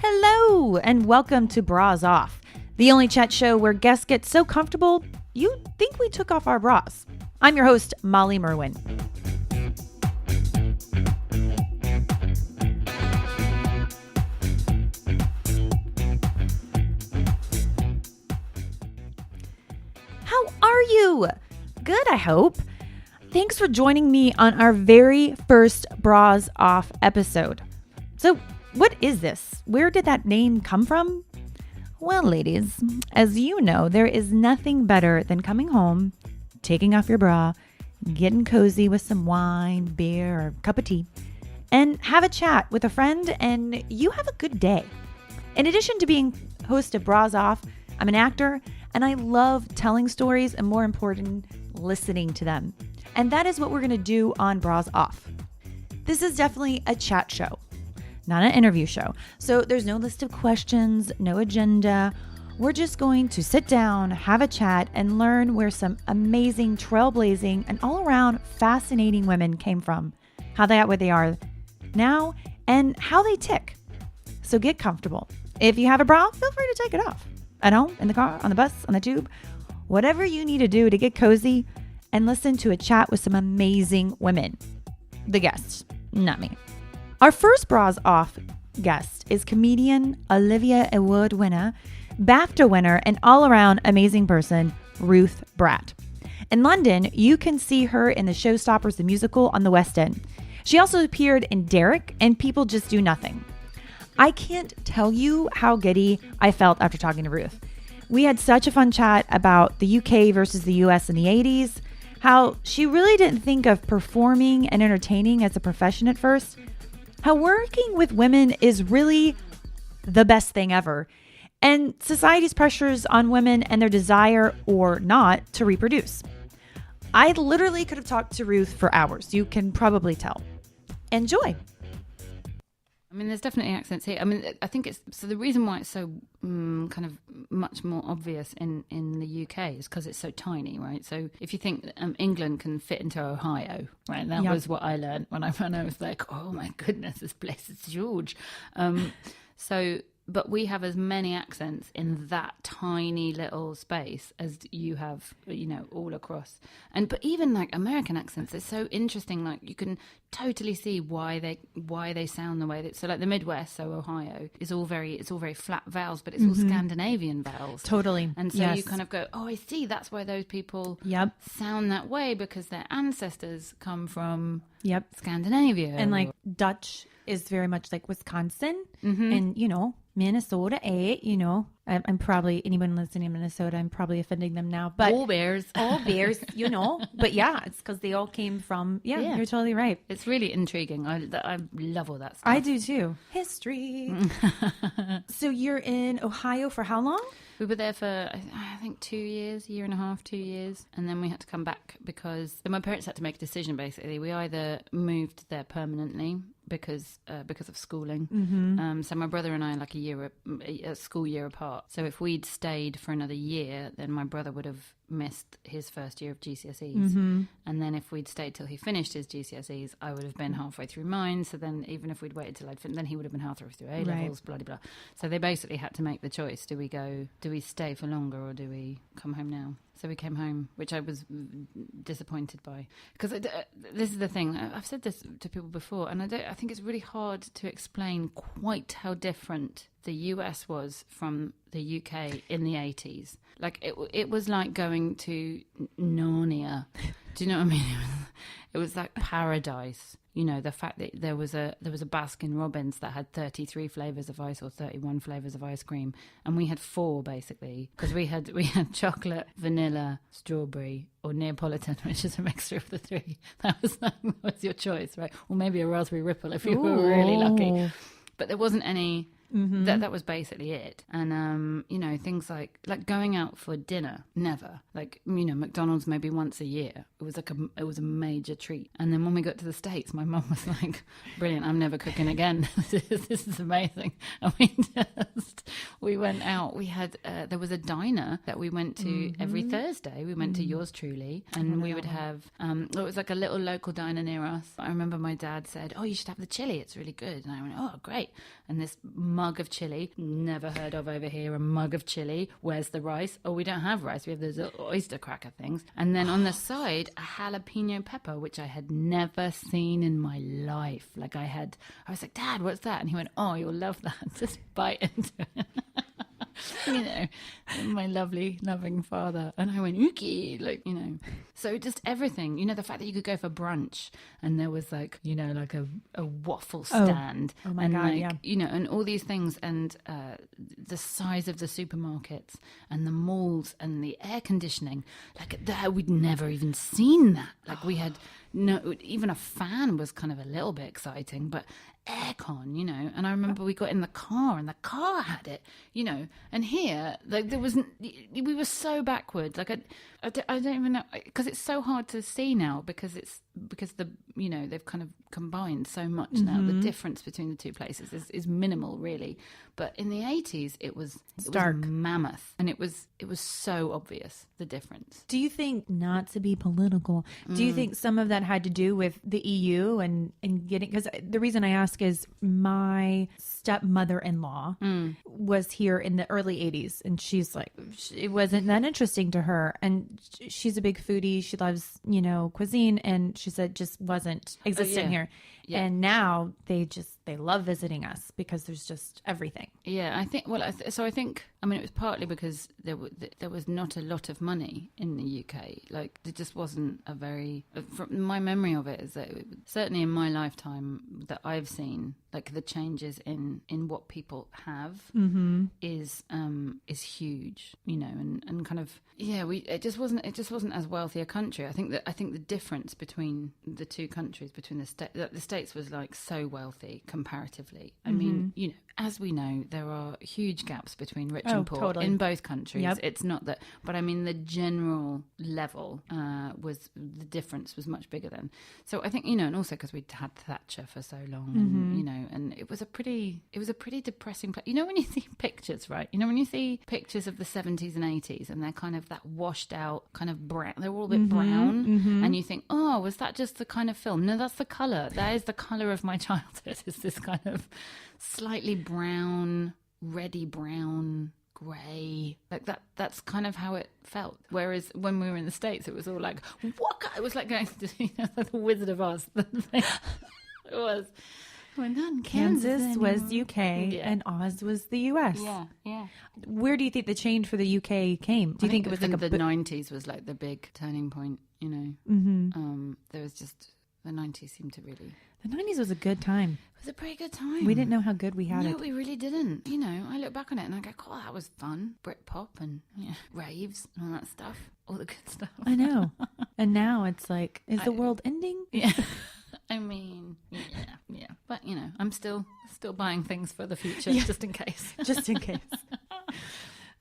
Hello, and welcome to Bras Off, the only chat show where guests get so comfortable you think we took off our bras. I'm your host, Molly Merwin. How are you? Good, I hope. Thanks for joining me on our very first Bras Off episode. So, what is this? Where did that name come from? Well, ladies, as you know, there is nothing better than coming home, taking off your bra, getting cozy with some wine, beer, or cup of tea, and have a chat with a friend, and you have a good day. In addition to being host of Bras Off, I'm an actor, and I love telling stories and, more important, listening to them. And that is what we're going to do on Bras Off. This is definitely a chat show, not an interview show. So there's no list of questions, no agenda. We're just going to sit down, have a chat, and learn where some amazing, trailblazing, and all-around fascinating women came from, how they got where they are now, and how they tick. So get comfortable. If you have a bra, feel free to take it off. At home, in the car, on the bus, on the tube, whatever you need to do to get cozy and listen to a chat with some amazing women. The guests, not me. Our first Bras Off guest is comedian, Olivia Award winner, BAFTA winner, and all-around amazing person, Ruth Bratt. In London, you can see her in the Showstoppers the musical on the West End. She also appeared in Derek and People Just Do Nothing. I can't tell you how giddy I felt after talking to Ruth. We had such a fun chat about the UK versus the US in the 80s, how she really didn't think of performing and entertaining as a profession at first, how working with women is really the best thing ever, and society's pressures on women and their desire or not to reproduce. I literally could have talked to Ruth for hours. You can probably tell. Enjoy. I mean, there's definitely accents here. I mean, I think it's so the reason why it's so kind of much more obvious in the UK is because it's so tiny, right? So if you think England can fit into Ohio, right? That was what I learned when I was like, oh my goodness, this place is huge. But we have as many accents in that tiny little space as you have, all across. But even like American accents, it's so interesting. Like you can totally see why they sound the way that. So like the Midwest, so Ohio is all very flat vowels, but it's all Scandinavian vowels. Totally. And so you kind of go, oh, I see. That's why those people sound that way, because their ancestors come from Scandinavia. And like Dutch is very much like Wisconsin and, Minnesota, I'm probably, anyone listening in Minnesota, I'm probably offending them now, but all bears, but yeah, it's because they all came from, you're totally right. It's really intriguing. I love all that stuff. I do too. History. So you're in Ohio for how long? We were there for, I think, 2 years, year and a half, 2 years. And then we had to come back because my parents had to make a decision, basically. We either moved there permanently because of schooling. So my brother and I, like a school year apart. So if we'd stayed for another year, then my brother would have missed his first year of GCSEs. And then if we'd stayed till he finished his GCSEs, I would have been halfway through mine. So then even if we'd waited till I'd finished, then he would have been halfway through A-levels, blah, blah, blah. So they basically had to make the choice. Do we stay for longer or do we come home now? So we came home, which I was disappointed by. Because this is the thing. I've said this to people before, and I think it's really hard to explain quite how different the US was from the UK in the 80s. Like, it was like going to Narnia. Do you know what I mean? It was like paradise. The fact that there was a Baskin Robbins that had 33 flavors of ice or 31 flavors of ice cream, and we had 4 basically, because we had chocolate, vanilla, strawberry, or Neapolitan, which is a mixture of the 3. That was your choice, right? Or maybe a raspberry ripple if you were really lucky. But there wasn't any. That was basically it. And things like going out for dinner, never. Like, McDonald's maybe once a year. It was a major treat. And then when we got to the States, my mum was like, brilliant, I'm never cooking again. This is amazing. And we went out. We had there was a diner that we went to every Thursday. We went to Yours Truly, and we would have it was like a little local diner near us. I remember my dad said, oh, you should have the chili, it's really good. And I went, oh, great. And this mug of chili, never heard of over here, a mug of chili. Where's the rice? Oh, we don't have rice. We have those oyster cracker things. And then on the side, a jalapeno pepper, which I had never seen in my life. Like I was like, Dad, what's that? And he went, oh, you'll love that. Just bite into it. You know, my lovely, loving father. And I went, ookie, like, you know. So just everything, you know, the fact that you could go for brunch and there was like, you know, like a waffle stand. Oh my and God, like, yeah. you know, and all these things, and the size of the supermarkets and the malls and the air conditioning. Like, we'd never even seen that. Like, we had no, even a fan was kind of a little bit exciting, but aircon, you know. And I remember we got in the car and the car had it, you know. And here, like, we were so backwards. Like, I don't even know, because it's so hard to see now, because the, you know, they've kind of combined so much now. The difference between the two places is minimal, really. But in the 80s, it was stark, mammoth, and it was so obvious, the difference. Do you think, not to be political, do you think some of that had to do with the EU and getting, because the reason I ask is my stepmother-in-law was here in the early 80s, and she's like, it wasn't that interesting to her, and she's a big foodie, she loves, you know, cuisine, and she said just wasn't existent here. Yeah. And now they love visiting us because there's just everything. Yeah, I think, so I think, I mean, it was partly because there was not a lot of money in the UK. Like, there just wasn't a very, from my memory of it, is that certainly in my lifetime that I've seen, like, the changes in what people have is huge, you know, and kind of, yeah, it just wasn't as wealthy a country. I think the difference between the two countries, between the States was like so wealthy comparatively. I mean, you know, as we know, there are huge gaps between rich and poor in both countries. Yep. It's not that, but I mean, the general level the difference was much bigger then. So I think, you know, and also because we'd had Thatcher for so long, and, you know, and it was a pretty depressing place. You know, when you see pictures, right? You know, when you see pictures of the 70s and 80s, and they're kind of that washed out kind of brown, they're all a bit brown, and you think, oh, was that just the kind of film? No, that's the colour. That is the colour of my childhood. Is this kind of slightly brown, reddy brown, grey, like that. That's kind of how it felt. Whereas when we were in the States, it was all like, what? It was like going to, you know, the Wizard of Oz. It was. We're not in Kansas was UK and Oz was the US. Yeah. Where do you think the change for the UK came? Do you think it was like the 90s was like the big turning point? You know, there was just the 90s seemed to really. The 90s was a good time. It was a pretty good time. We didn't know how good we had it. No, we really didn't. You know, I look back on it and I go, oh, that was fun. Britpop and raves and all that stuff. All the good stuff. I know. And now it's like, is the world ending? Yeah. I mean, yeah. But, you know, I'm still buying things for the future, just in case. Just in case.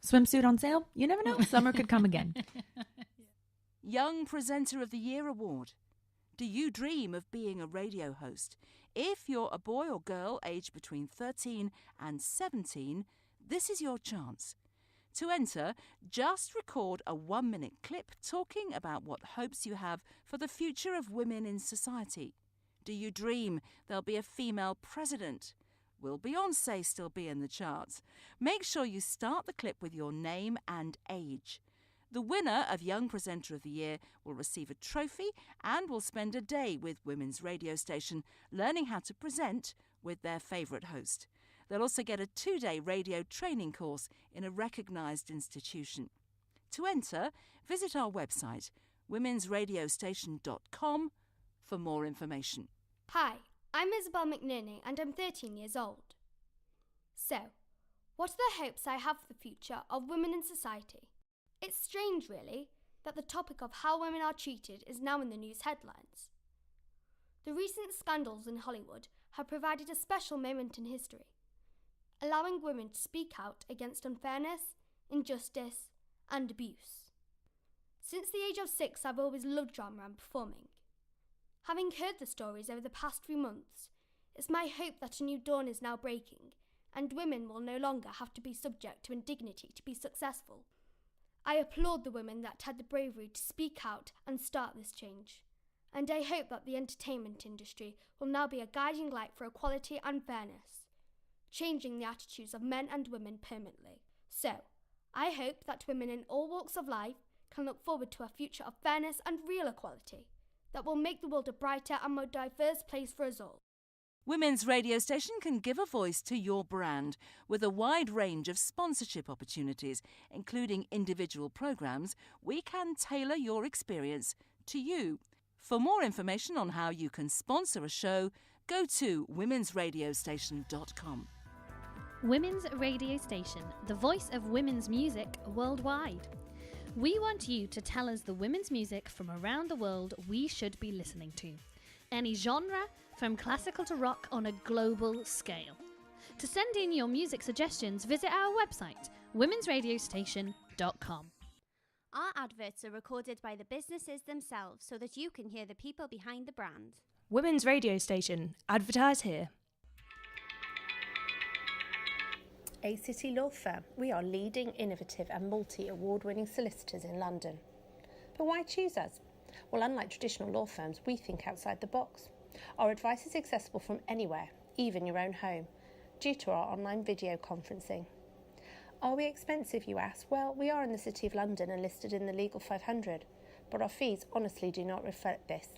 Swimsuit on sale? You never know. Summer could come again. Young Presenter of the Year Award. Do you dream of being a radio host? If you're a boy or girl aged between 13 and 17, this is your chance. To enter, just record a 1-minute clip talking about what hopes you have for the future of women in society. Do you dream there'll be a female president? Will Beyoncé still be in the charts? Make sure you start the clip with your name and age. The winner of Young Presenter of the Year will receive a trophy and will spend a day with Women's Radio Station learning how to present with their favourite host. They'll also get a 2-day radio training course in a recognised institution. To enter, visit our website, womensradiostation.com, for more information. Hi, I'm Isabel McNerney and I'm 13 years old. So, what are the hopes I have for the future of women in society? It's strange, really, that the topic of how women are treated is now in the news headlines. The recent scandals in Hollywood have provided a special moment in history, allowing women to speak out against unfairness, injustice, and abuse. Since the age of 6, I've always loved drama and performing. Having heard the stories over the past few months, it's my hope that a new dawn is now breaking, and women will no longer have to be subject to indignity to be successful. I applaud the women that had the bravery to speak out and start this change, and I hope that the entertainment industry will now be a guiding light for equality and fairness. changing the attitudes of men and women permanently. So, I hope that women in all walks of life can look forward to a future of fairness and real equality that will make the world a brighter and more diverse place for us all. Women's Radio Station can give a voice to your brand with a wide range of sponsorship opportunities, including individual programmes. We can tailor your experience to you. For more information on how you can sponsor a show, go to womensradiostation.com. Women's Radio Station, the voice of women's music worldwide. We want you to tell us the women's music from around the world we should be listening to. Any genre, from classical to rock on a global scale. To send in your music suggestions, visit our website, womensradiostation.com. Our adverts are recorded by the businesses themselves so that you can hear the people behind the brand. Women's Radio Station. Advertise here. A City Law Firm. We are leading, innovative and multi-award-winning solicitors in London. But why choose us? Well, unlike traditional law firms, we think outside the box. Our advice is accessible from anywhere, even your own home, due to our online video conferencing. Are we expensive, you ask? Well, we are in the City of London and listed in the Legal 500, but our fees honestly do not reflect this.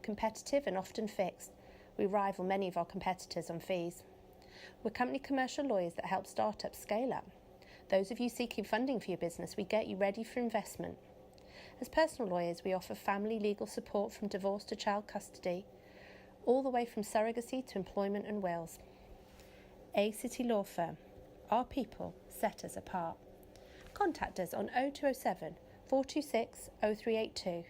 Competitive and often fixed, we rival many of our competitors on fees. We're company commercial lawyers that help startups scale up. Those of you seeking funding for your business, we get you ready for investment. As personal lawyers, we offer family legal support from divorce to child custody, all the way from surrogacy to employment and wills. A City Law Firm. Our people set us apart. Contact us on 0207 426 0382,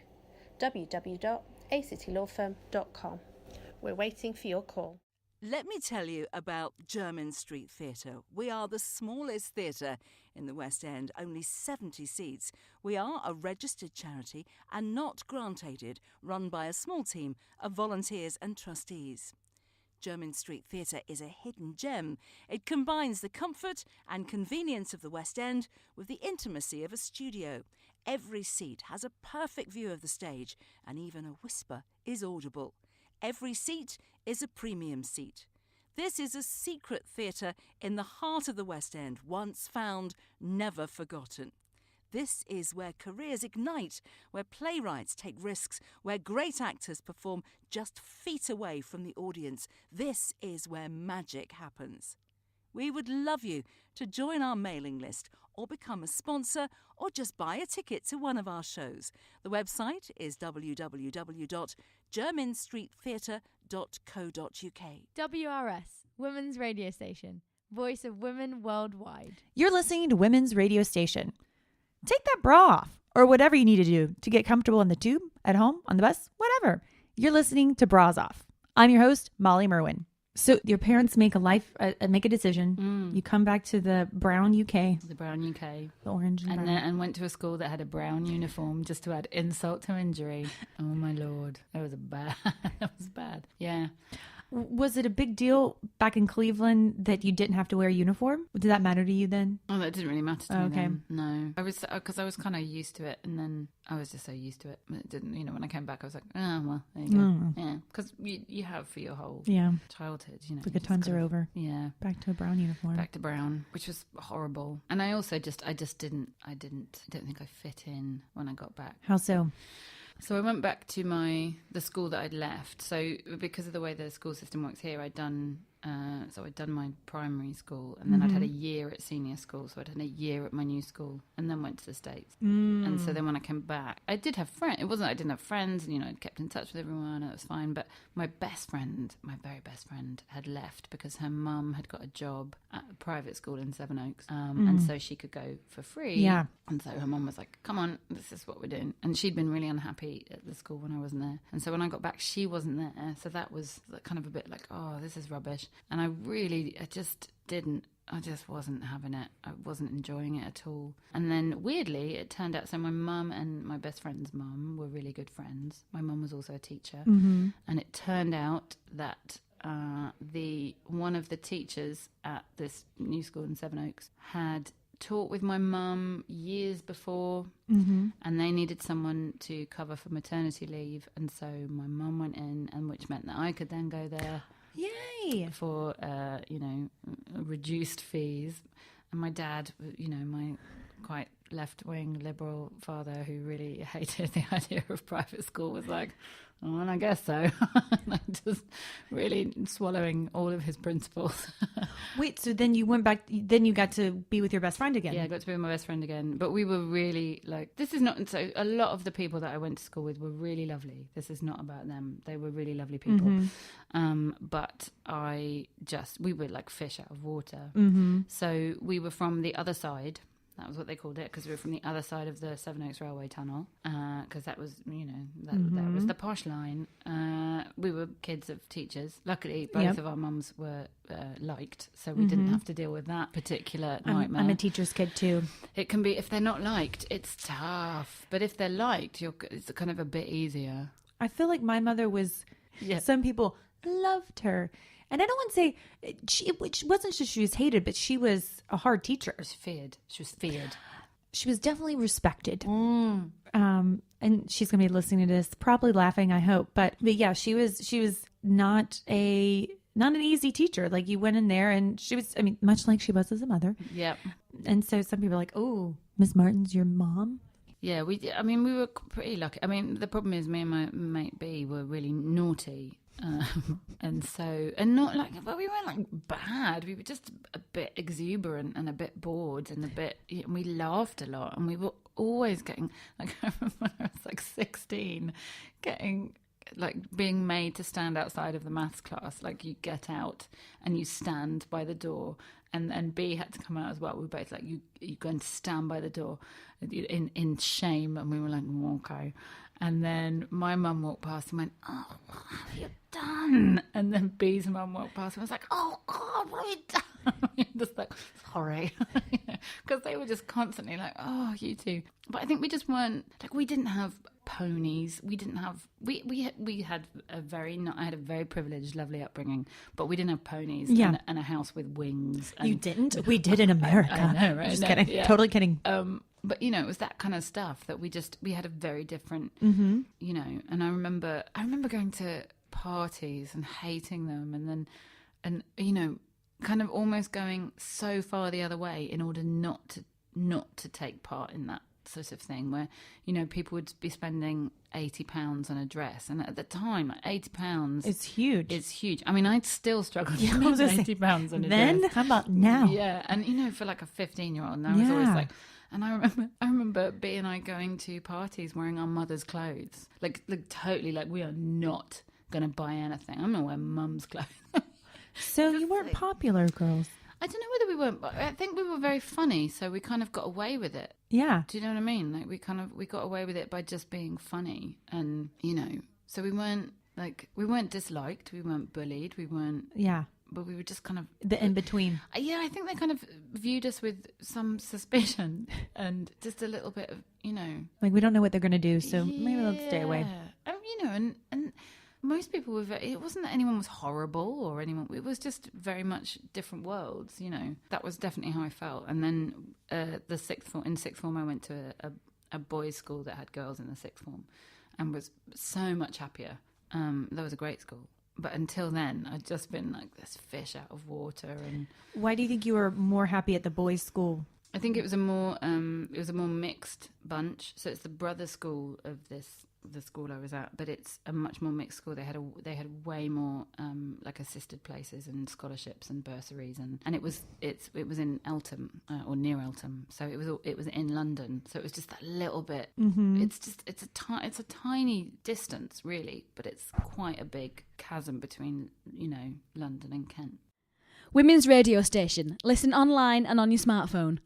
www.acitylawfirm.com. We're waiting for your call. Let me tell you about Jermyn Street Theatre. We are the smallest theatre in the West End, only 70 seats. We are a registered charity and not grant-aided, run by a small team of volunteers and trustees. Jermyn Street Theatre is a hidden gem. It combines the comfort and convenience of the West End with the intimacy of a studio. Every seat has a perfect view of the stage, and even a whisper is audible. Every seat is a premium seat. This is a secret theatre in the heart of the West End, once found, never forgotten. This is where careers ignite, where playwrights take risks, where great actors perform just feet away from the audience. This is where magic happens. We would love you to join our mailing list or become a sponsor or just buy a ticket to one of our shows. The website is www.jermynstreettheatre.co.uk. WRS, Women's Radio Station, voice of women worldwide. You're listening to Women's Radio Station. Take that bra off or whatever you need to do to get comfortable in the tube, at home, on the bus, whatever. You're listening to Bras Off. I'm your host, Molly Merwin. So your parents make a decision. You come back to the brown UK. The brown UK. The orange and brown. And went to a school that had a brown uniform just to add insult to injury. Oh my Lord. That was bad. Yeah. Was it a big deal back in Cleveland that you didn't have to wear a uniform? Did that matter to you then? Oh, that didn't really matter to me then. No. Because I was kind of used to it, and then I was just so used to it. It didn't, when I came back, I was like, oh, well, there you go. Yeah. Because you have for your whole childhood, The good times are over. Yeah. Back to a brown uniform. Back to brown, which was horrible. And I also I don't think I fit in when I got back. How so? So I went back to the school that I'd left. So because of the way the school system works here, I'd done my primary school, and then I'd had a year at senior school. So I'd had a year at my new school, and then went to the States. And so then when I came back, I did have friends. It wasn't I didn't have friends, and I'd kept in touch with everyone, and it was fine. But my best friend, my very best friend, had left because her mum had got a job at a private school in Sevenoaks, and so she could go for free. Yeah. And so her mum was like, "Come on, this is what we're doing." And she'd been really unhappy at the school when I wasn't there, and so when I got back, she wasn't there. So that was kind of a bit like, "Oh, this is rubbish." And I just wasn't having it. I wasn't enjoying it at all. And then weirdly, it turned out, so my mum and my best friend's mum were really good friends. My mum was also a teacher. And it turned out that one of the teachers at this new school in Sevenoaks had taught with my mum years before, and they needed someone to cover for maternity leave. And so my mum went in, and which meant that I could then go there Yay! for reduced fees. And my dad, my quite left-wing liberal father who really hated the idea of private school, was like, oh, and I guess so. Like, just really swallowing all of his principles. Wait, so then you went back, then you got to be with your best friend again? Yeah, I got to be with my best friend again. But we were really this is not, so a lot of the people that I went to school with were really lovely. This is not about them. They were really lovely people. But we were like fish out of water. So we were from the other side. That was what they called it, because we were from the other side of the Sevenoaks Railway Tunnel, because that was, that was the posh line. We were kids of teachers. Luckily, both of our mums were liked, so we didn't have to deal with that particular nightmare. I'm a teacher's kid too. It can be, if they're not liked, it's tough. But if they're liked, it's kind of a bit easier. I feel like my mother was, some people loved her. And I don't want to say, it wasn't just she was hated, but she was a hard teacher. She was feared. She was definitely respected. And she's going to be listening to this, probably laughing, I hope. But yeah, she was not an easy teacher. Like, you went in there and she was, much like she was as a mother. Yep. And so some people are like, oh, Miss Martin's your mom? Yeah, we were pretty lucky. The problem is me and my mate B were really naughty. And not like, well, we weren't like bad. We were just a bit exuberant and a bit bored and we laughed a lot, and we were always getting, like, I remember when I was like 16, being made to stand outside of the maths class. Like, you get out and you stand by the door, and B had to come out as well. We were both like, you're going to stand by the door in shame, and we were like, okay. And then my mum walked past and went, oh, what have you done? And then B's mum walked past and was like, oh, God, what have you done? Just like, sorry. Because they were just constantly like, oh, you two. But I think we just weren't, like, we didn't have ponies. We didn't have, we had I had a very privileged, lovely upbringing, but we didn't have ponies and a house with wings. You didn't? We did in America. I know, right? Just kidding. Yeah. Totally kidding. But, it was that kind of stuff that we had a very different, and I remember going to parties and hating them, and kind of almost going so far the other way in order not to take part in that sort of thing, where, people would be spending £80 on a dress. And at the time, £80... It's huge. It's huge. I'd still struggle to spend £80 on a dress. Then? How about now? Yeah. And, for like a 15-year-old, and I was always like... And I remember B and I going to parties wearing our mother's clothes. Like totally, like, we are not going to buy anything. I'm going to wear mum's clothes. So you weren't popular, girls. I don't know whether we weren't, but I think we were very funny, so we kind of got away with it. Yeah. Do you know what I mean? Like, we got away with it by just being funny, and, so we weren't disliked, we weren't bullied, we weren't... Yeah. But we were just kind of... The in-between. Yeah, I think they kind of viewed us with some suspicion and just a little bit of, Like, we don't know what they're going to do, so maybe let's stay away. And most people were it wasn't that anyone was horrible or anyone... It was just very much different worlds, That was definitely how I felt. And then in sixth form, I went to a boys' school that had girls in the sixth form and was so much happier. That was a great school. But until then, I'd just been like this fish out of water. And why do you think you were more happy at the boys' school? I think it was a more mixed bunch. So it's the brother school of the school I was at, but it's a much more mixed school. They had way more like assisted places and scholarships and bursaries, and it was in Eltham or near Eltham. So it was in London. So it was just that little bit. Mm-hmm. It's a tiny distance really, but it's quite a big chasm between London and Kent. Women's radio station. Listen online and on your smartphone.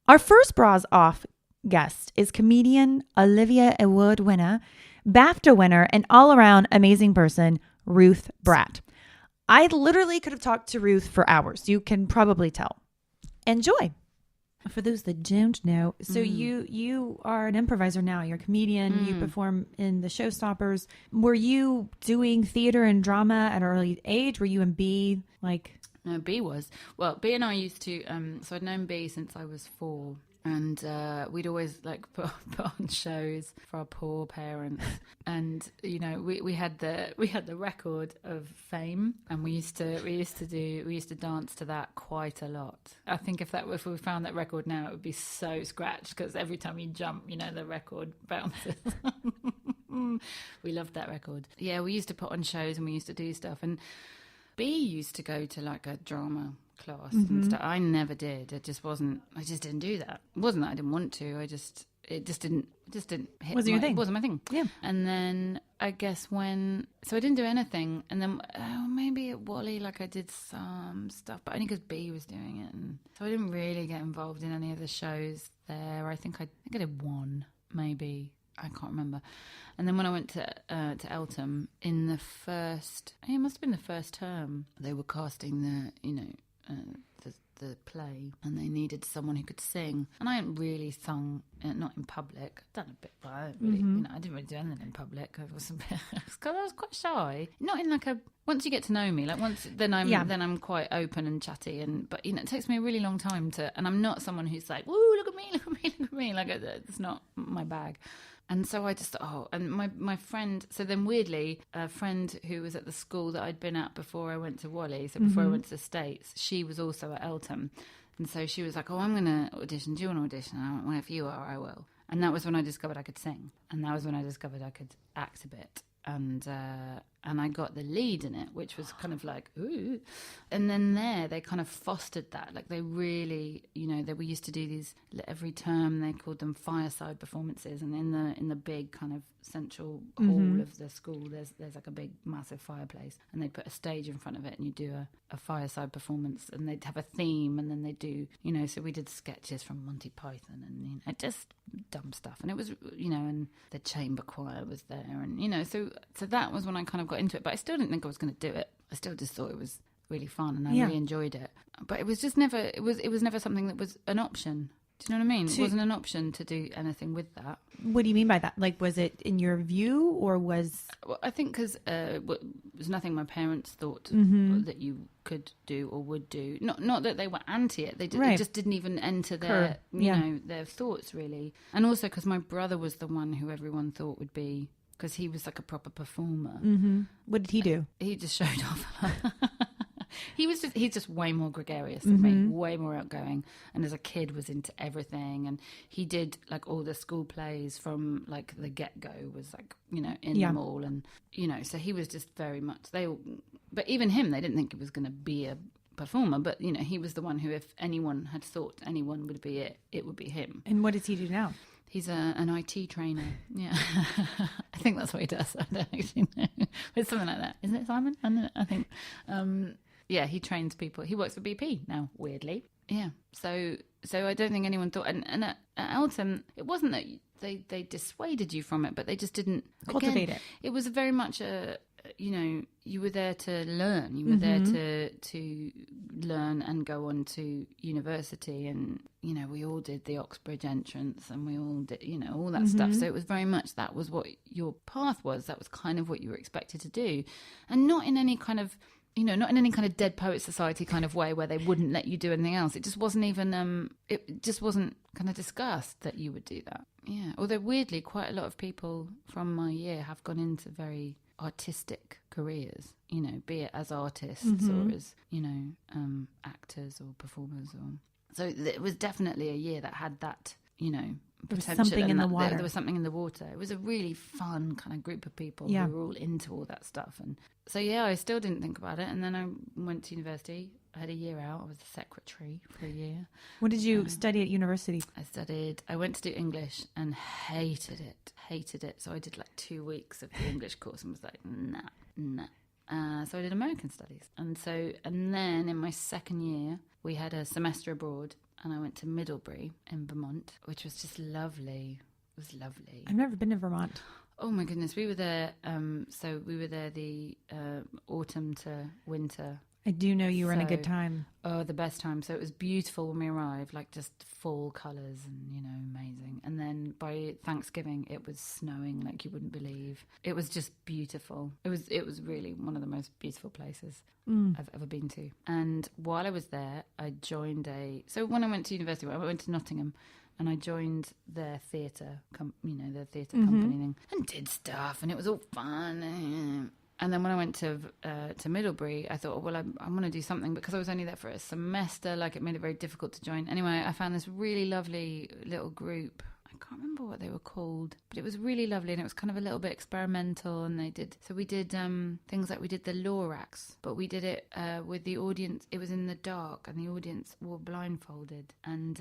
Our first Bras Off guest is comedian Olivia Award winner, BAFTA winner, and all-around amazing person, Ruth Bratt. I literally could have talked to Ruth for hours. You can probably tell. Enjoy. For those that don't know, so you are an improviser now. You're a comedian. You perform in the Showstoppers. Were you doing theater and drama at an early age? Were you in B? No, B was. Well, B and I used to... so I'd known B since I was 4. And we'd always like put on shows for our poor parents. And you know, we had the record of Fame, and we used to dance to that quite a lot. I think if we found that record now, it would be so scratched, because every time you jump, you know, the record bounces. We loved that record. Yeah, we used to put on shows and we used to do stuff. And B used to go to like a drama class and stuff. I never did. I just didn't do that. It wasn't that I didn't want to. It just didn't hit. Wasn't your thing? It wasn't my thing. Yeah. And then I guess so I didn't do anything. And then maybe at Wally, like I did some stuff, but only because B was doing it. And so I didn't really get involved in any of the shows there. I think I did one, maybe. I can't remember. And then when I went to Eltham in it must have been the first term, they were casting the play, and they needed someone who could sing. And I hadn't really sung, not in public. I've done a bit, but I didn't really do anything in public. I was quite shy. Not in like a. Once you get to know me, like then I'm quite open and chatty. But you know, it takes me a really long time to. And I'm not someone who's like, "Woo, look at me, look at me, look at me." Like it's not my bag. And so I just, and my friend, so then weirdly, a friend who was at the school that I'd been at before I went to Wally, so before I went to the States, she was also at Eltham. And so she was like, I'm going to audition. Do you want to audition? And I went, well, if you are, I will. And that was when I discovered I could sing. And that was when I discovered I could act a bit. And I got the lead in it, which was kind of like, ooh. And then they kind of fostered that. Like they really, you know, we used to do these every term. They called them fireside performances. And in the big kind of central hall of the school, there's like a big massive fireplace, and they'd put a stage in front of it, and you do a fireside performance, and they'd have a theme, and then they do, you know, so we did sketches from Monty Python, and you know, just dumb stuff. And it was, you know, and the chamber choir was there, and you know, so that was when I kind of got into it. But I still didn't think I was going to do it. I still just thought it was really fun, and I really enjoyed it. But it was just never. It was never something that was an option. Do you know what I mean? It wasn't an option to do anything with that. What do you mean by that? Like, was it in your view, or was? Well, I think because it was nothing my parents thought that you could do or would do. Not that they were anti it. They just didn't even enter their their thoughts really. And also because my brother was the one who everyone thought would be, because he was like a proper performer. What did he do? He just showed off. He's just way more gregarious than me, way more outgoing, and as a kid was into everything. And he did like all the school plays from like the get-go, was like, you know, in them all. And you know, so he was just very much but even him, they didn't think it was going to be a performer, but you know, he was the one who, if anyone had thought anyone would be it would be him. And what does he do now? He's an IT trainer. Yeah. I think that's what he does. I don't actually know. It's something like that. Isn't it, Simon? I think. Yeah, he trains people. He works for BP now, weirdly. Yeah. So I don't think anyone thought. And at Eltham, it wasn't that they dissuaded you from it, but they just didn't cultivate it. It was very much you know, you were there to learn. You were there to learn and go on to university. And, you know, we all did the Oxbridge entrance, and we all did, you know, all that stuff. So it was very much that was what your path was. That was kind of what you were expected to do. And not in any kind of, you know, not in any kind of Dead Poets Society kind of way where they wouldn't let you do anything else. It just wasn't even, it just wasn't kind of discussed that you would do that. Yeah. Although weirdly, quite a lot of people from my year have gone into very artistic careers, you know, be it as artists or as, you know, actors or performers. So it was definitely a year that had that, you know, potential. Something in the water. There was something in the water. It was a really fun kind of group of people who were all into all that stuff. And so, yeah, I still didn't think about it. And then I went to university. I had a year out. I was a secretary for a year. What did you study at university? I went to do English and hated it. So I did like 2 weeks of the English course and was like, nah. So I did American studies. And then in my second year, we had a semester abroad, and I went to Middlebury in Vermont, which was just lovely. It was lovely. I've never been to Vermont. Oh my goodness, we were there. So we were there the autumn to winter. I do know you were in a good time. Oh, the best time. So it was beautiful when we arrived, like just fall colours and, you know, amazing. And then by Thanksgiving, it was snowing like you wouldn't believe. It was just beautiful. It was really one of the most beautiful places I've ever been to. And while I was there, I joined so when I went to university, I went to Nottingham, and I joined their theatre, their theatre company thing, and did stuff, and it was all fun. And then when I went to Middlebury, I thought, well, I want to do something, because I was only there for a semester. Like, it made it very difficult to join. Anyway, I found this really lovely little group. I can't remember what they were called, but it was really lovely, and it was kind of a little bit experimental. And we did things like, we did the Lorax, but we did it with the audience. It was in the dark, and the audience were blindfolded, and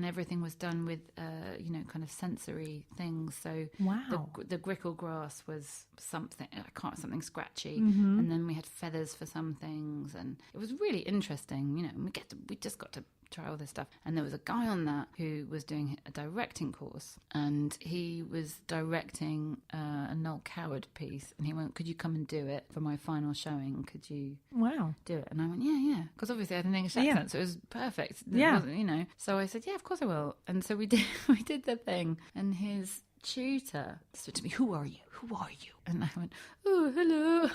everything was done with kind of sensory things. So wow, the grickle grass was something scratchy, and then we had feathers for some things, and it was really interesting. And we just got to try all this stuff. And there was a guy on that who was doing a directing course, and he was directing a Noel Coward piece, and he went, could you come and do it for my final showing? Could you do it? And I went, yeah, because obviously I had an English accent, so it was perfect. So I said, yeah, of course I will. And so we did the thing, and his tutor said to me, who are you? And I went, oh, hello,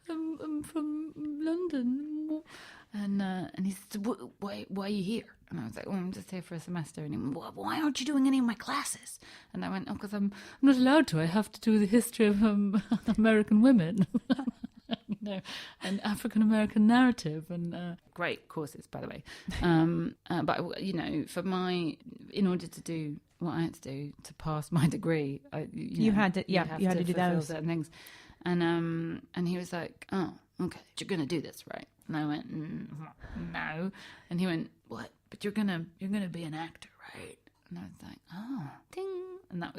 I'm from London. And he said, why are you here? And I was like, well, I'm just here for a semester. And he went, well, why aren't you doing any of my classes? And I went, oh, because I'm not allowed to. I have to do the history of American women. And African American narrative, and great courses, by the way. But in order to do what I had to do to pass my degree, you had to do those certain things. And he was like, oh, okay, you're gonna do this, right? And I went, no. And he went, what? But you're gonna be an actor, right? And I was like, oh, ding. And that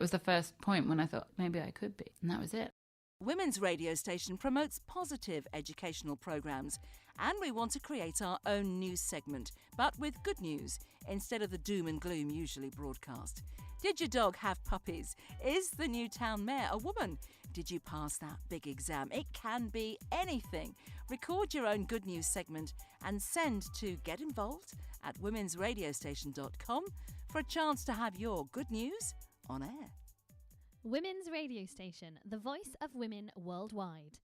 was the first point when I thought maybe I could be, and that was it. Women's radio station promotes positive educational programmes, and we want to create our own news segment, but with good news instead of the doom and gloom usually broadcast. Did your dog have puppies? Is the new town mayor a woman? Did you pass that big exam? It can be anything. Record your own good news segment and send to getinvolved@womensradiostation.com for a chance to have your good news on air. Women's Radio Station, the voice of women worldwide.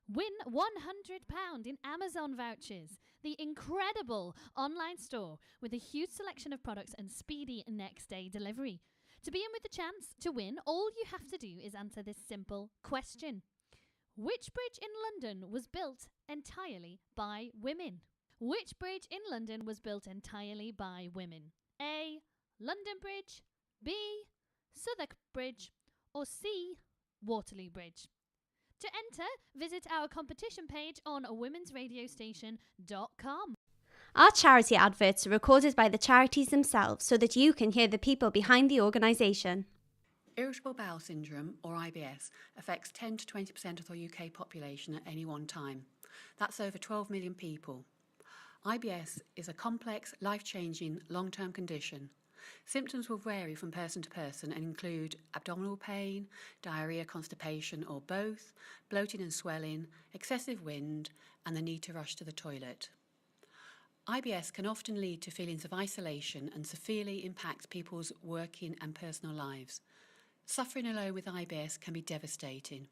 Win £100 in Amazon vouchers, the incredible online store with a huge selection of products and speedy next day delivery. To be in with the chance to win, all you have to do is answer this simple question. Which bridge in London was built entirely by women? Which bridge in London was built entirely by women? A. London Bridge, B. Southwark Bridge, or C. Waterloo Bridge? To enter, visit our competition page on womensradiostation.com. Our charity adverts are recorded by the charities themselves so that you can hear the people behind the organisation. Irritable bowel syndrome, or IBS, affects 10 to 20% of the UK population at any one time. That's over 12 million people. IBS is a complex, life-changing, long-term condition. Symptoms will vary from person to person and include abdominal pain, diarrhoea, constipation or both, bloating and swelling, excessive wind, and the need to rush to the toilet. IBS can often lead to feelings of isolation and severely impact people's working and personal lives. Suffering alone with IBS can be devastating.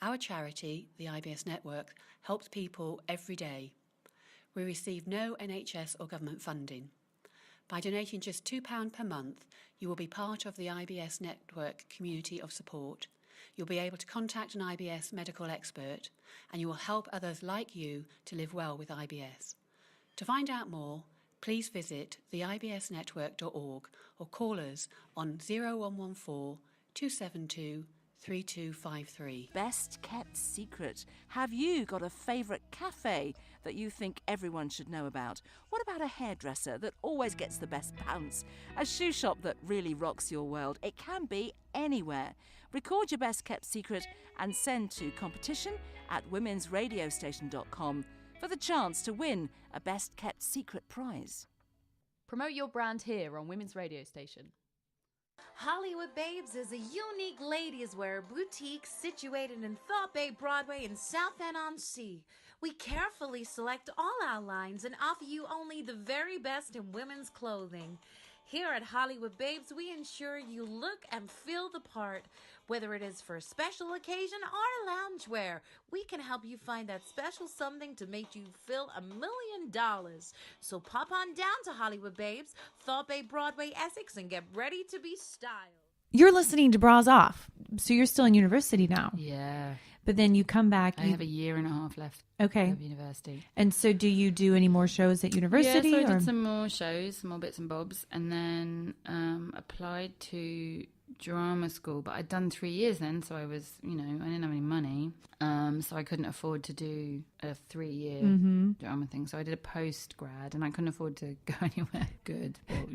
Our charity, the IBS Network, helps people every day. We receive no NHS or government funding. By donating just £2 per month, you will be part of the IBS Network community of support. You'll be able to contact an IBS medical expert, and you will help others like you to live well with IBS. To find out more, please visit theibsnetwork.org or call us on 0114 272 3253. Best kept secret. Have you got a favourite cafe that you think everyone should know about? What about a hairdresser that always gets the best pounce? A shoe shop that really rocks your world? It can be anywhere. Record your best kept secret and send to competition@womensradiostation.com for the chance to win a best kept secret prize. Promote your brand here on Women's Radio Station. Hollywood Babes is a unique ladies' wear boutique situated in Thought Bay Broadway in Southend-on-Sea. We carefully select all our lines and offer you only the very best in women's clothing. Here at Hollywood Babes, we ensure you look and feel the part. Whether it is for a special occasion or loungewear, we can help you find that special something to make you feel $1 million. So pop on down to Hollywood Babes, Thought Bay Broadway, Essex, and get ready to be styled. You're listening to Bras Off. So you're still in university now. Yeah. But then you come back. I have a year and a half left Okay. of university. And so do you do any more shows at university? Yeah, so I or? did some more shows, some more bits and bobs, and then applied to drama school. But I'd done 3 years then, so I was, I didn't have any money. So I couldn't afford to do a 3-year drama thing. So I did a post-grad, and I couldn't afford to go anywhere good. Or,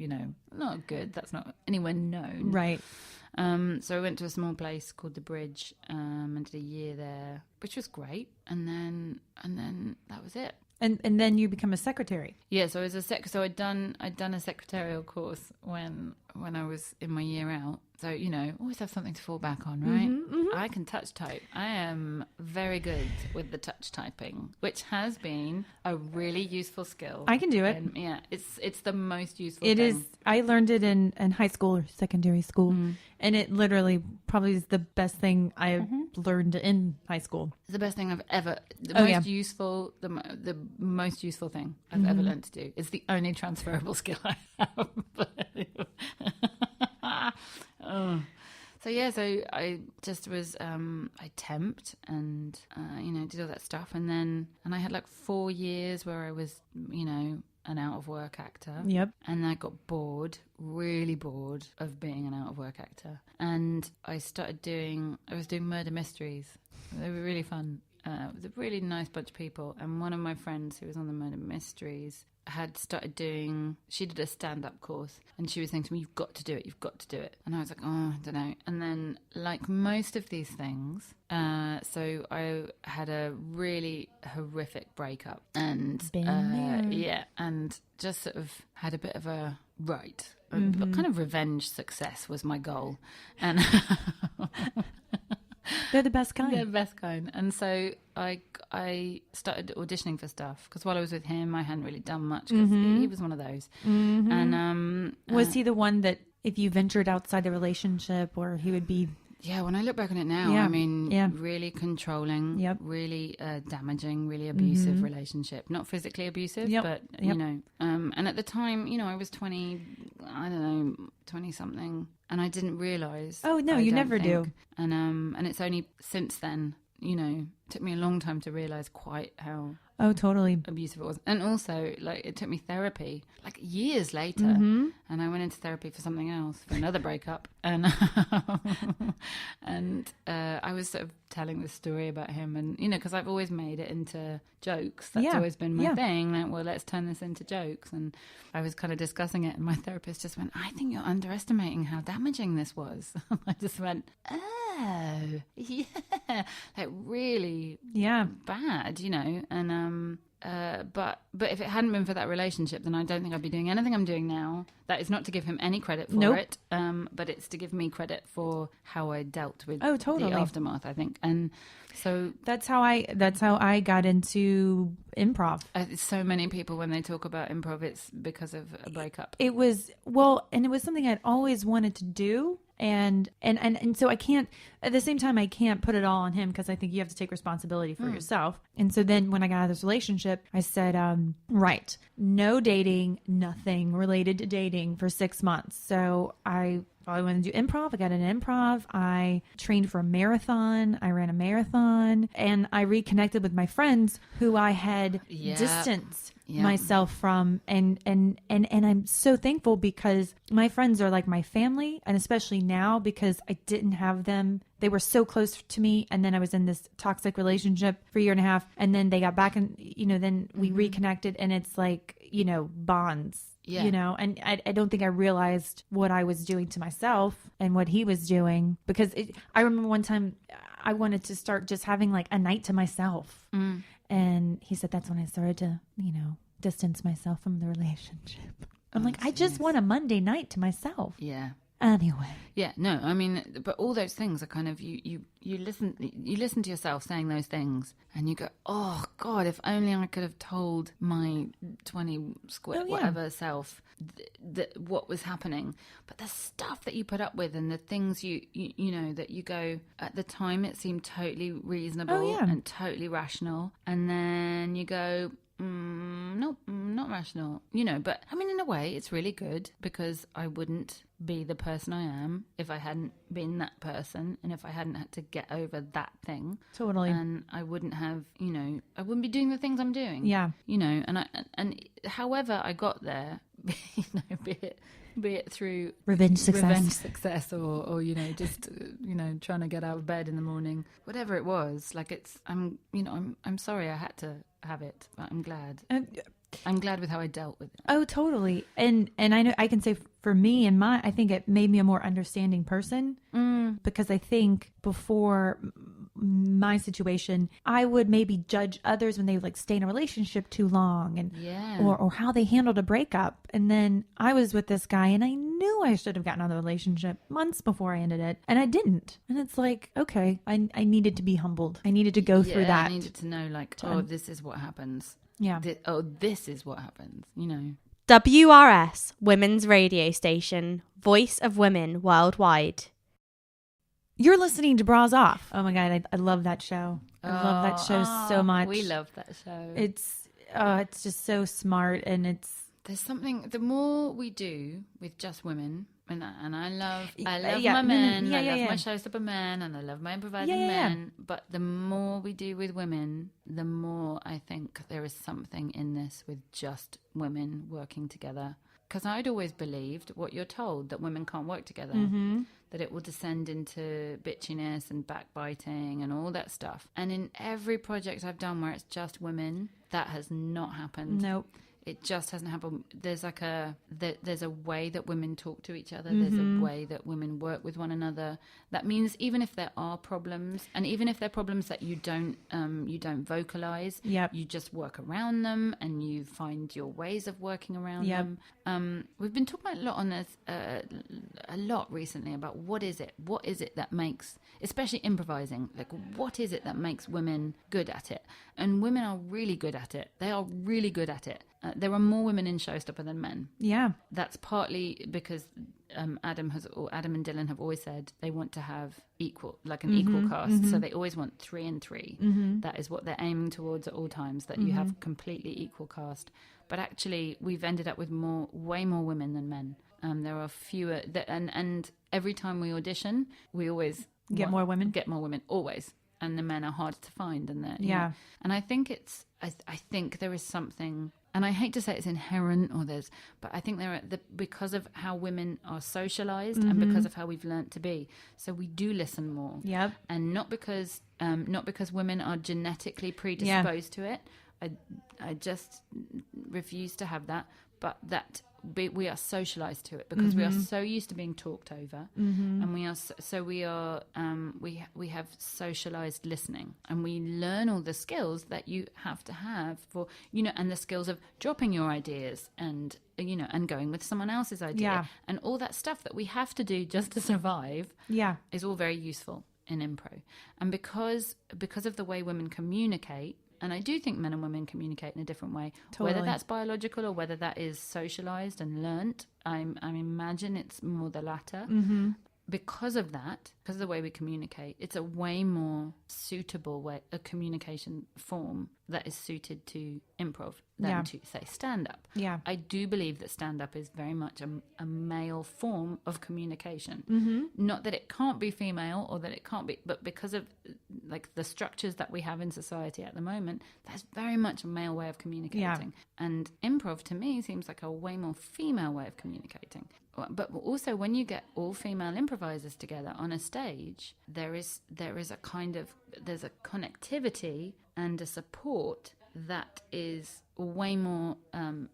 not good. That's not anywhere known. Right. So I went to a small place called The Bridge and did a year there, which was great. And then that was it. And then you become a secretary. Yeah, so I was I'd done a secretarial course when I was in my year out. So, always have something to fall back on, right? I can touch type. I am very good with the touch typing, which has been a really useful skill. I can do it. And, yeah, it's the most useful It thing. is. I learned it in high school or secondary school. And it literally probably is the best thing I learned in high school. It's the best thing I've ever, the most useful thing I've ever learned to do. It's the only transferable skill I have. So I just was, I temped and, did all that stuff. And I had like 4 years where I was, an out of work actor. Yep. And I got really bored of being an out of work actor. And I was doing murder mysteries. They were really fun. It was a really nice bunch of people. And one of my friends who was on the murder mysteries had started she did a stand-up course, and she was saying to me, you've got to do it. And I was like, oh, I don't know. And then, like most of these things, so I had a really horrific breakup, and and just sort of had a bit of a kind of revenge success was my goal. And they're the best kind. They're the best kind. And so I started auditioning for stuff, because while I was with him, I hadn't really done much, because he was one of those. And was he the one that if you ventured outside the relationship, or he would be... Yeah, when I look back on it now, I mean, really controlling, really damaging, really abusive relationship. Not physically abusive, but, and at the time, I was 20-something, and I didn't realise. Oh, no, you never do. And it's only since then, it took me a long time to realise quite how... Oh, totally. Abusive it was. And also, it took me therapy, years later. And I went into therapy for something else, for another breakup. And I was sort of telling this story about him. And, because I've always made it into jokes. That's always been my thing. Well, let's turn this into jokes. And I was kind of discussing it. And my therapist just went, I think you're underestimating how damaging this was. I just went, oh, yeah. Really bad, And but if it hadn't been for that relationship, then I don't think I'd be doing anything I'm doing now. That is not to give him any credit for it, but it's to give me credit for how I dealt with the aftermath, I think. And so that's how I got into improv. So many people, when they talk about improv, it's because of a breakup. It was something I'd always wanted to do. And so I can't, at the same time, I can't put it all on him, because I think you have to take responsibility for yourself. And so then when I got out of this relationship, I said, right, no dating, nothing related to dating for 6 months. So I wanted to do improv. I got an improv. I trained for a marathon. I ran a marathon, and I reconnected with my friends who I had distanced myself from. And I'm so thankful, because my friends are like my family, and especially now, because I didn't have them. They were so close to me, and then I was in this toxic relationship for a year and a half, and then they got back, and then we reconnected, and it's like, bonds. And I don't think I realized what I was doing to myself and what he was doing, because I remember one time I wanted to start just having like a night to myself. And he said that's when I started to, distance myself from the relationship. I'm like, I just want a Monday night to myself. Yeah. Anyway. Yeah, no, I mean, but all those things are kind of you listen to yourself saying those things, and you go, oh God, if only I could have told my 20 whatever self what was happening. But the stuff that you put up with, and the things you know that you go, at the time it seemed totally reasonable and totally rational, and then you go, nope, not rational, but I mean, in a way it's really good, because I wouldn't be the person I am if I hadn't been that person, and if I hadn't had to get over that thing. Totally. And I wouldn't have, I wouldn't be doing the things I'm doing. Yeah. And however I got there, be it through revenge success or just trying to get out of bed in the morning, whatever it was, like I'm sorry I had to have it, but I'm glad. I'm glad with how I dealt with it. Oh, totally. And I know I can say for me and I think it made me a more understanding person, because I think before my situation, I would maybe judge others when they would stay in a relationship too long, and or how they handled a breakup. And then I was with this guy, and I knew I should have gotten out of the relationship months before I ended it, and I didn't. And it's like, okay, I needed to be humbled. I needed to go through that. I needed to know, this is what happens. Yeah. This is what happens, WRS, Women's Radio Station, Voice of Women Worldwide. You're listening to Bras Off. Oh my God, I love that show. I love that show so much. We love that show. It's just so smart, and there's something, the more we do with just women, and I love my men, I love my showstopper men, and I love my improvising men, but the more we do with women, the more I think there is something in this with just women working together. Because I'd always believed what you're told, that women can't work together, that it will descend into bitchiness and backbiting and all that stuff. And in every project I've done where it's just women, that has not happened. Nope. It just hasn't happened. There's there's a way that women talk to each other. There's a way that women work with one another. That means even if there are problems, and even if they're problems that you don't vocalize, you just work around them, and you find your ways of working around them. We've been talking a lot on this a lot recently about what is it that makes, especially improvising, what is it that makes women good at it? And women are really good at it. They are really good at it. There are more women in Showstopper than men. Yeah. That's partly because Adam and Dylan have always said they want to have equal cast. So they always want 3 and 3. That is what they're aiming towards at all times, that you have completely equal cast. But actually, we've ended up with way more women than men. There are fewer, and every time we audition, we always get more women, always. And the men are harder to find, and know. And I think I think there is something, and I hate to say it's inherent, but I think because of how women are socialized and because of how we've learnt to be, so we do listen more. Yep. And not because women are genetically predisposed to it. I just refuse to have that, but that we are socialized to it because we are so used to being talked over, and we have socialized listening, and we learn all the skills that you have to have for and the skills of dropping your ideas and and going with someone else's idea and all that stuff that we have to do just to survive is all very useful in impro. And because of the way women communicate, and I do think men and women communicate in a different way, whether that's biological or whether that is socialized and learnt. I imagine it's more the latter. Because of the way we communicate, it's a way more suitable a communication form that is suited to improv than to, say, stand-up. Yeah. I do believe that stand-up is very much a male form of communication. Not that it can't be female or that it can't be, but because of the structures that we have in society at the moment, that's very much a male way of communicating. And improv, to me, seems like a way more female way of communicating. But also, when you get all female improvisers together on a stage, there's a connectivity and a support that is way more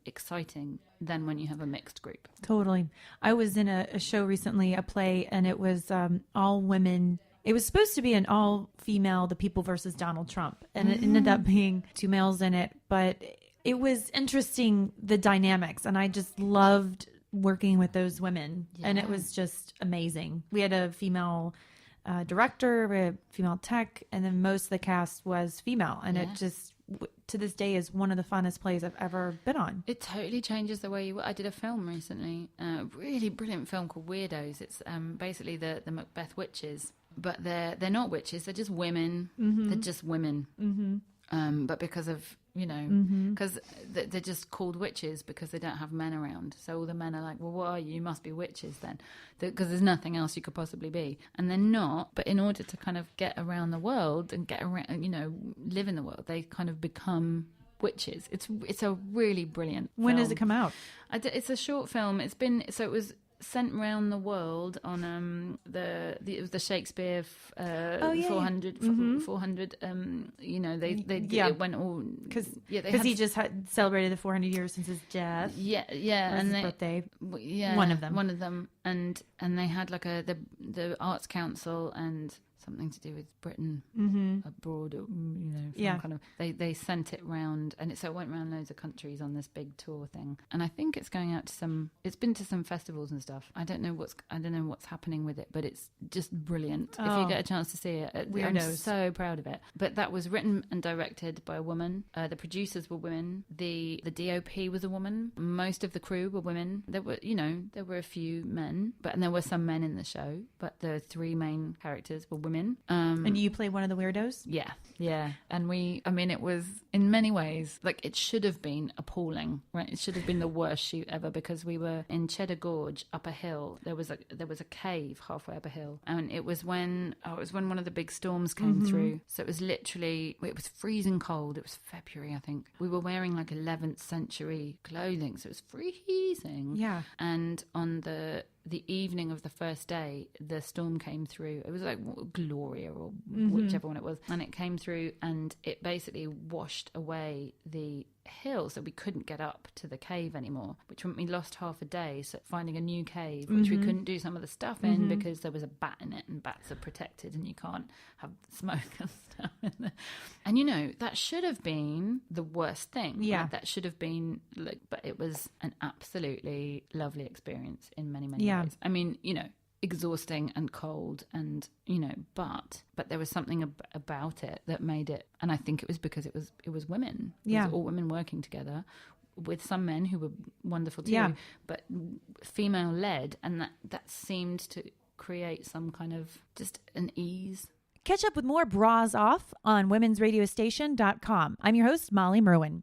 exciting than when you have a mixed group. Totally. I was in a show recently, a play, and it was all women. It was supposed to be an all-female The People versus Donald Trump, and it ended up being 2 males in it. But it was interesting, the dynamics, and I just loved working with those women. And it Yeah. was just amazing. We had a female director, we had a female tech, and then most of the cast was female. And it just, to this day, is one of the funnest plays I've ever been on. It totally changes the way you. I did a film recently, a really brilliant film called Weirdos. It's basically the Macbeth witches, but they're not witches. They're just women. Mm-hmm. They're just women. Mm-hmm. But because of because they're just called witches because they don't have men around. So all the men are like, well, what are you? You must be witches then, because there's nothing else you could possibly be. And they're not. But in order to kind of get around the world and get around, live in the world, they kind of become witches. It's a really brilliant When film. does it come out? It's a short film. It was sent around the world on it was the Shakespeare 400 it went all because they he just had celebrated the 400 years since his death. and his birthday. one of them and they had like the Arts Council and something to do with Britain abroad, kind of they sent it round, and so it went around loads of countries on this big tour thing. And I think it's going out to it's been to some festivals and stuff. I don't know what's happening with it, but it's just brilliant. If you get a chance to see it, I'm so proud of it. But that was written and directed by a woman. The producers were women. The DOP was a woman. Most of the crew were women. There were a few men, and there were some men in the show, but the three main characters were women. And you play one of the weirdos? Yeah. And it was in many ways like it should have been appalling, right? It should have been the worst shoot ever, because we were in Cheddar Gorge up a hill. There was a cave halfway up a hill, and it was when one of the big storms came through. So it was freezing cold. It was February, I think. We were wearing like 11th century clothing, so it was freezing. Yeah. And on the evening of the first day, the storm came through. It was like Gloria or whichever one it was, and it came through and it basically washed away the hill, so we couldn't get up to the cave anymore, which meant we lost half a day. So finding a new cave, which we couldn't do some of the stuff in because there was a bat in it, and bats are protected and you can't have smoke and stuff in there. And that should have been the worst thing. Yeah. Like, that should have been but it was an absolutely lovely experience in many ways. I mean, exhausting and cold, and but there was something about it that made it, and I think it was because it was women. It was all women working together, with some men who were wonderful too, but female led, and that seemed to create some kind of just an ease. Catch up with more Bras Off on womensradiostation.com. I'm your host, Molly Merwin.